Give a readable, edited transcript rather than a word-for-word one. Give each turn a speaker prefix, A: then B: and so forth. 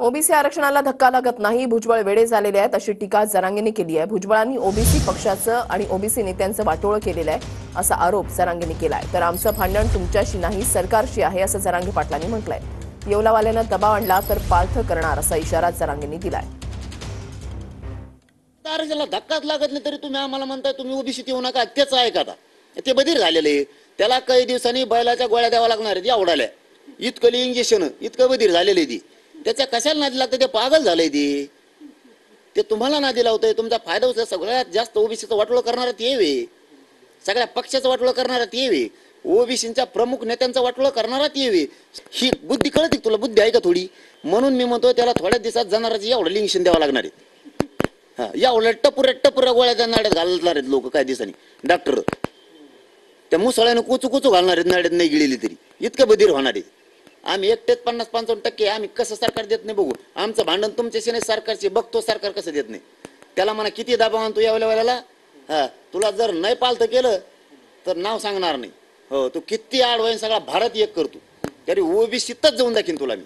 A: OBC आरक्षणाला धक्का लागत नाही, भुजबळ वेडे झालेले आहेत अशी टीका जरांगेंनी केली आहे। भुजबळांनी ओबीसी पक्षाचं आणि ओबीसी नेत्यांचं वाटोळं केलेलं आहे असा आरोप जरांगेंनी केलाय। तर आमचं भांडण तुमच्याशी नाही सरकारशी आहे असं जरांगे पाटलांनी म्हटलंय। येवलावाल्यानं दबाव आणला तर पालथ करणार असा इशारा जरांगेंनी दिलाय।
B: आरक्षणाला धक्काच लागत नाही तरी तुम्ही आम्हाला म्हणताय तुम्ही ओबीसीत येऊ नका, तेच आहे का? आता ते बधीर झालेले, त्याला काही दिवसांनी बैलाच्या गोळ्या द्यावा लागणार आहेत आवडाल्या, इतकं इंजेक्शन इतकं बधीर झालेले ती त्याच्या कशाला नादी लागतं? ते पागल झालंय ते तुम्हाला नादी लावतंय, तुमचा फायदा होता। सगळ्यात जास्त ओबीसीचं वाटोळं करणारं ते वे, सगळ्या पक्षाचं वाटोळं करणारं ते वे, ओबीसीच्या प्रमुख नेत्यांचं वाटोळं करणारा ते वे। ही बुद्धी कळते तुला? बुद्धी आहे का थोडी? म्हणून मी म्हणतो त्याला थोड्या दिवसात जाणाराची एवढं इंजेक्शन द्यावं लागणार आहे। हा, एवढ्या टपुऱ्या गोळ्या त्या नाड्यात घालणार आहेत लोक काही दिवसांनी, डॉक्टर त्या मुसळ्यानं कोचू घालणार आहेत नाड्यात नाही गिळली तरी, इतकं बधीर होणार आहे। आम्ही एकटेच 50-55% आम्ही कसं सरकार देत नाही बघू, आमचं भांडण तुमच्याशी नाही सरकारचे, बघतो सरकार कसं देत नाही त्याला। म्हणा किती दबाव आणतो यावल्या वेळेला, हा तुला जर नाही पालतं केलं तर नाव सांगणार नाही। हो, तू किती आडवाईन सगळा भारत एक करतो तरी ओबीसीतच जाऊन दाखीन तुला मी।